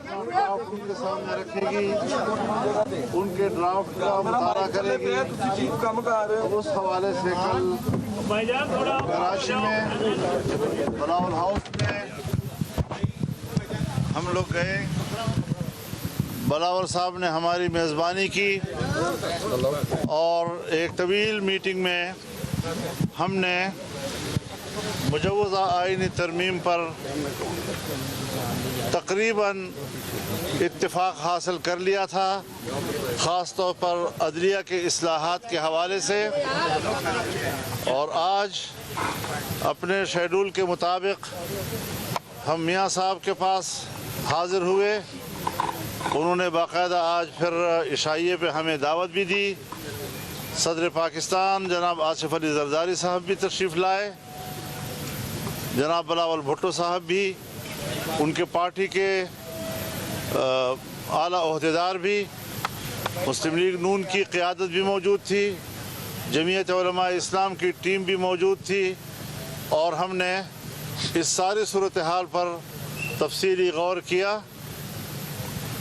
Draft उनके सामने रखेगी, उनके ड्राफ्ट का मुताला करेगी। उस हवाले से कल कराची में बलावल हाउस में हम लोग गए। बलावल साहब ने हमारी मेज़बानी की और एक तवील मीटिंग में हमने मुजव्वज़ा आईनी तरमीम पर तकरीबन इत्तिफाक हासिल कर लिया था, ख़ास तौर पर अदलिया के इस्लाहात के हवाले से। और आज अपने शेड्यूल के मुताबिक हम मियाँ साहब के पास हाज़िर हुए। उन्होंने बाकायदा आज फिर इशाइये पे हमें दावत भी दी। सदर पाकिस्तान जनाब आसिफ अली जरदारी साहब भी तशरीफ़ लाए, जनाब बिलावल भुट्टो साहब भी, उनके पार्टी के आला ओहदेदार भी, मुस्लिम लीग नून की क़ियादत भी मौजूद थी, जमीयत उलमा इस्लाम की टीम भी मौजूद थी। और हमने इस सारी सूरत हाल पर तफसीली गौर किया।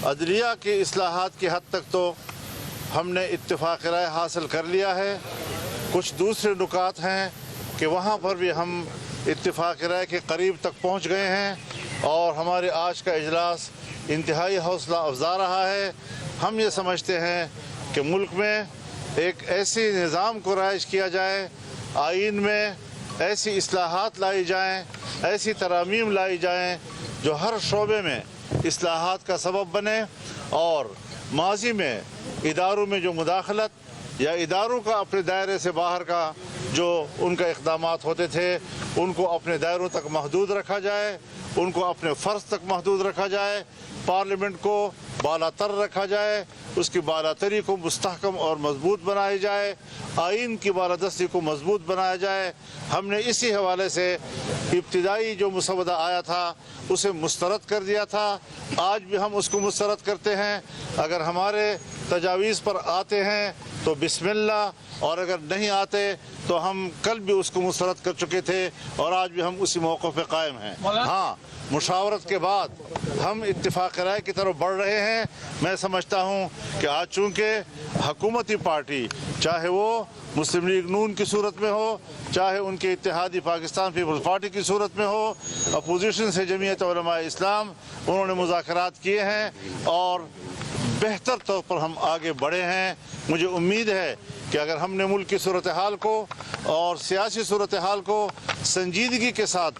अदलिया के इस्लाहात की हद तक तो हमने इत्तिफाक राय हासिल कर लिया है। कुछ दूसरे नुकात हैं कि वहाँ पर भी हम इत्तिफाक राय के करीब तक पहुँच गए हैं और हमारे आज का इजलास इंतहाई हौसला अफजा रहा है। हम ये समझते हैं कि मुल्क में एक ऐसी निज़ाम को राइज किया जाए, आइन में ऐसी इस्लाहात लाई जाएँ, ऐसी तरामीम लाई जाएँ जो हर शोबे में इस्लाहात का सबब बने और माजी में इदारों में जो मुदाखलत या इदारों का अपने दायरे से बाहर का जो उनका इक़दामात होते थे उनको अपने दायरों तक महदूद रखा जाए, उनको अपने फ़र्ज तक महदूद रखा जाए, पार्लियामेंट को बालातर रखा जाए, उसकी बालातरी को मुस्तहकम और मजबूत बनाया जाए, आइन की बालादस्ती को मजबूत बनाया जाए। हमने इसी हवाले से इब्तिदाई जो मुसवदा आया था उसे मुस्तरद कर दिया था। आज भी हम उसको मुस्तरद करते हैं। अगर हमारे तजावीज़ पर आते हैं तो बिस्मिल्लाह, और अगर नहीं आते तो हम कल भी उसको मुस्तरद कर चुके थे और आज भी हम उसी मौक़े पे कायम हैं। हाँ, मुशावरत के बाद हम इत्तिफाक राय की तरफ बढ़ रहे हैं। मैं समझता हूँ कि आज चूँकि हुकूमती पार्टी, चाहे वो मुस्लिम लीग नून की सूरत में हो, चाहे उनके इत्तेहादी पाकिस्तान पीपल्स पार्टी की सूरत में हो, अपोजिशन से जमीयत उलमा इस्लाम, उन्होंने मुज़ाकरात किए हैं और बेहतर तौर पर हम आगे बढ़े हैं। मुझे उम्मीद है कि अगर हमने मुल्क की सूरत हाल को और सियासी सूरत हाल को संजीदगी के साथ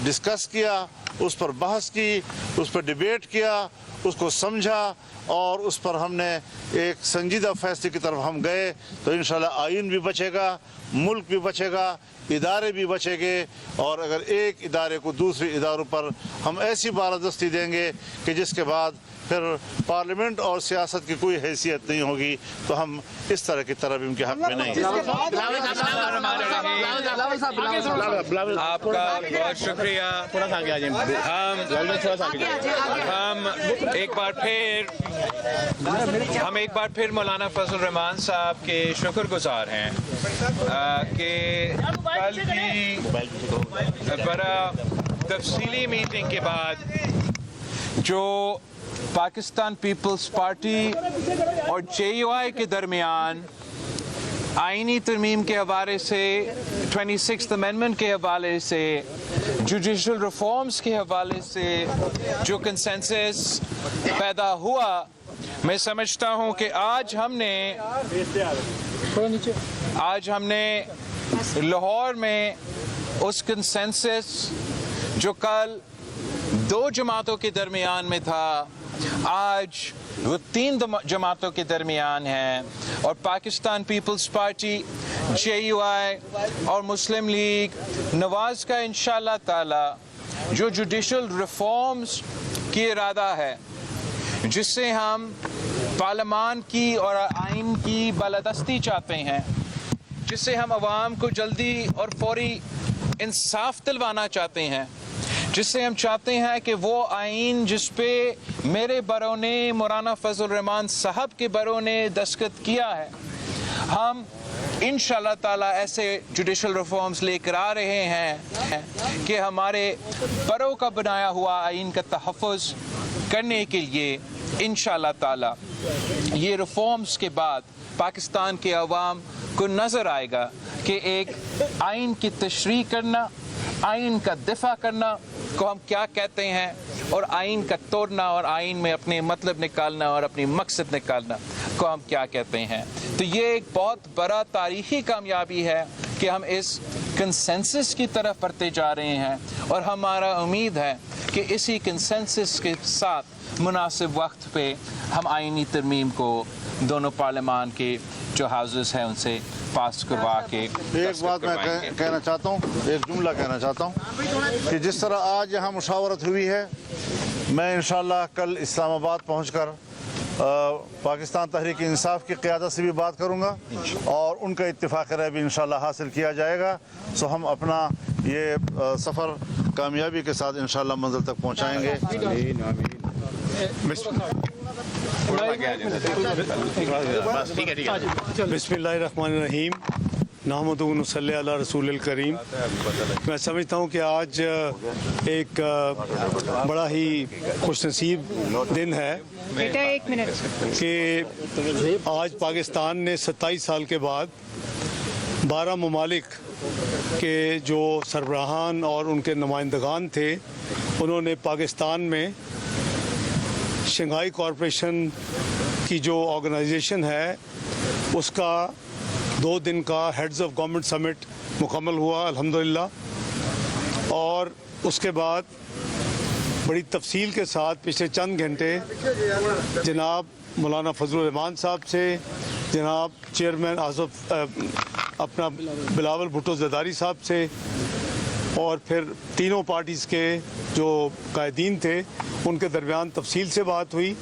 डिस्कस किया, उस पर बहस की, उस पर डिबेट किया, उसको समझा और उस पर हमने एक संजीदा फैसले की तरफ हम गए तो इंशाल्लाह आइन भी बचेगा, मुल्क भी बचेगा, इदारे भी बचेंगे। और अगर एक इदारे को दूसरे इदारों पर हम ऐसी बालादस्ती देंगे कि जिसके बाद फिर पार्लियामेंट और सियासत की कोई हैसियत नहीं होगी, तो हम इस तरह की तरमीम के हक़ में नहीं हैं। आपका बहुत शुक्रिया। हम एक बार फिर मौलाना फजल रहमान साहब के शुक्रगुजार हैं कि कल की बड़ा तफसीली मीटिंग के बाद जो पाकिस्तान पीपल्स पार्टी और JUI के दरमियान आईनी तरमीम के हवाले से, 26th अमेंडमेंट के हवाले से, जुडिशल रिफॉर्म्स के हवाले से जो कंसेंसस पैदा हुआ, मैं समझता हूं कि आज हमने लाहौर में उस कंसेंसस जो कल दो जमातों के दरमियान में था, आज वो 3 जमातों के दरमियान है। और पाकिस्तान पीपल्स पार्टी, JUI और मुस्लिम लीग नवाज का इंशाअल्लाह ताला जो जुडिशल रिफॉर्म्स की इरादा है, जिससे हम पार्लियामान की और आइन की बालादस्ती चाहते हैं, जिससे हम अवाम को जल्दी और फौरी इंसाफ दिलवाना चाहते हैं, जिससे हम चाहते हैं कि वो आइन जिस पे मेरे बरों ने, मौलाना फजल रहमान साहब के बरों ने दस्तखत किया है, हम इंशाअल्लाह ताला ऐसे जुडिशल रिफॉर्म्स लेकर आ रहे हैं कि हमारे बरों का बनाया हुआ आइन का तहफ़्फ़ुज़ کرنے کے لیے انشاءاللہ تعالی یہ ریفارمز کے بعد پاکستان کے عوام کو نظر آئے گا کہ ایک آئین کی تشریح کرنا، آئین کا دفاع کرنا کو ہم کیا کہتے ہیں، اور آئین کا توڑنا اور آئین میں اپنے مطلب نکالنا اور اپنی مقصد نکالنا کو ہم کیا کہتے ہیں۔ تو یہ ایک بہت بڑا تاریخی کامیابی ہے کہ ہم اس کنسنسس کی طرف بڑھتے جا رہے ہیں، اور ہمارا امید ہے کہ اسی کنسنسس کے ساتھ مناسب وقت پہ ہم آئینی ترمیم کو دونوں پارلیمان کے جو ہاؤسز ہیں ان سے پاس کروا کے ایک بات میں کہنا چاہتا ہوں، ایک جملہ کہنا چاہتا ہوں کہ جس طرح آج یہاں مشاورت ہوئی ہے، میں انشاءاللہ کل اسلام آباد پہنچ کر پاکستان تحریک انصاف کی قیادت سے بھی بات کروں گا اور ان کا اتفاق رائے بھی انشاءاللہ حاصل کیا جائے گا، سو ہم اپنا یہ سفر کامیابی کے ساتھ انشاءاللہ منزل تک پہنچائیں گے۔ بسم اللہ الرحمن الرحیم، نحمدہ و نصلی علی رسول الکریم۔ میں سمجھتا ہوں کہ آج ایک بڑا ہی خوش نصیب دن ہے کہ آج پاکستان نے 27 سال کے بعد 12 ممالک کے جو سربراہان اور ان کے نمائندگان تھے، انہوں نے پاکستان میں شنگھائی کارپوریشن کی جو آرگنائزیشن ہے اس کا 2 دن کا ہیڈز آف گورنمنٹ سمٹ مکمل ہوا الحمدللہ، اور اس کے بعد بڑی تفصیل کے ساتھ پچھلے چند گھنٹے جناب مولانا فضل الرحمان صاحب سے، جناب چیئرمین اپنا بلاول بھٹو زرداری صاحب سے، اور پھر تینوں پارٹیز کے جو قائدین تھے ان کے درمیان تفصیل سے بات ہوئی۔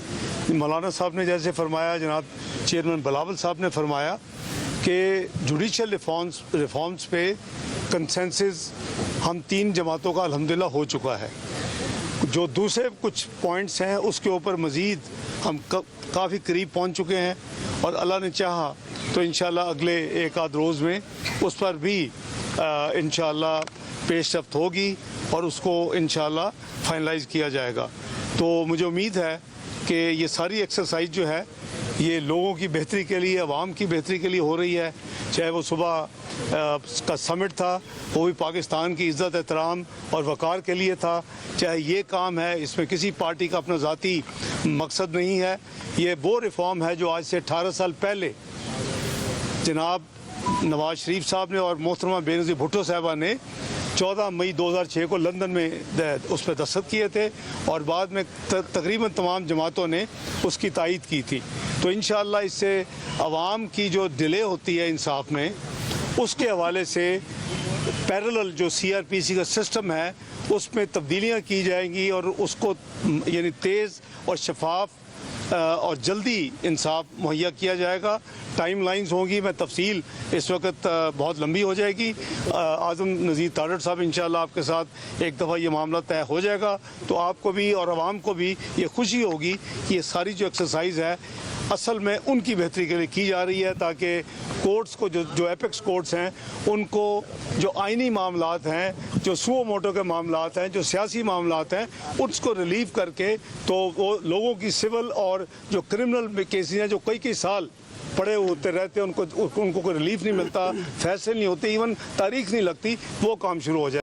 مولانا صاحب نے جیسے فرمایا، جناب چیئرمین بلاول صاحب نے فرمایا کہ جوڈیشل ریفارمز پہ کنسنسس ہم 3 جماعتوں کا الحمدللہ ہو چکا ہے۔ جو دوسرے کچھ پوائنٹس ہیں اس کے اوپر مزید ہم کافی قریب پہنچ چکے ہیں، اور اللہ نے چاہا تو انشاءاللہ اگلے 1 آدھ روز میں اس پر بھی انشاءاللہ پیش رفت ہوگی اور اس کو انشاءاللہ فائنلائز کیا جائے گا۔ تو مجھے امید ہے کہ یہ ساری ایکسرسائز جو ہے یہ لوگوں کی بہتری کے لیے، عوام کی بہتری کے لیے ہو رہی ہے۔ چاہے وہ صبح کا سمٹ تھا وہ بھی پاکستان کی عزت احترام اور وقار کے لیے تھا، چاہے یہ کام ہے اس میں کسی پارٹی کا اپنا ذاتی مقصد نہیں ہے۔ یہ وہ ریفارم ہے جو آج سے 18 سال پہلے جناب نواز شریف صاحب نے اور محترمہ بینظیر بھٹو صاحبہ نے 14 مئی 2006 کو لندن میں اس پہ دستخط کیے تھے، اور بعد میں تقریباً تمام جماعتوں نے اس کی تائید کی تھی۔ تو انشاءاللہ اس سے عوام کی جو ڈیلے ہوتی ہے انصاف میں، اس کے حوالے سے پیرلل جو CRPC کا سسٹم ہے اس میں تبدیلیاں کی جائیں گی، اور اس کو یعنی تیز اور شفاف اور جلدی انصاف مہیا کیا جائے گا۔ ٹائم لائنز ہوں گی، میں تفصیل اس وقت بہت لمبی ہو جائے گی۔ اعظم نذیر تارڑ صاحب انشاءاللہ آپ کے ساتھ ایک دفعہ یہ معاملہ طے ہو جائے گا، تو آپ کو بھی اور عوام کو بھی یہ خوشی ہوگی کہ یہ ساری جو ایکسرسائز ہے اصل میں ان کی بہتری کے لیے کی جا رہی ہے، تاکہ کورٹس کو جو ایپیکس کورٹس ہیں ان کو جو آئینی معاملات ہیں، جو سو موٹو کے معاملات ہیں، جو سیاسی معاملات ہیں، اس کو ریلیو کر کے تو وہ لوگوں کی سول اور جو کرمنل کیسز ہیں جو کئی سال پڑے ہوتے رہتے ہیں ان کو کوئی ریلیف نہیں ملتا، فیصلے نہیں ہوتے، ایون تاریخ نہیں لگتی، وہ کام شروع ہو جائے۔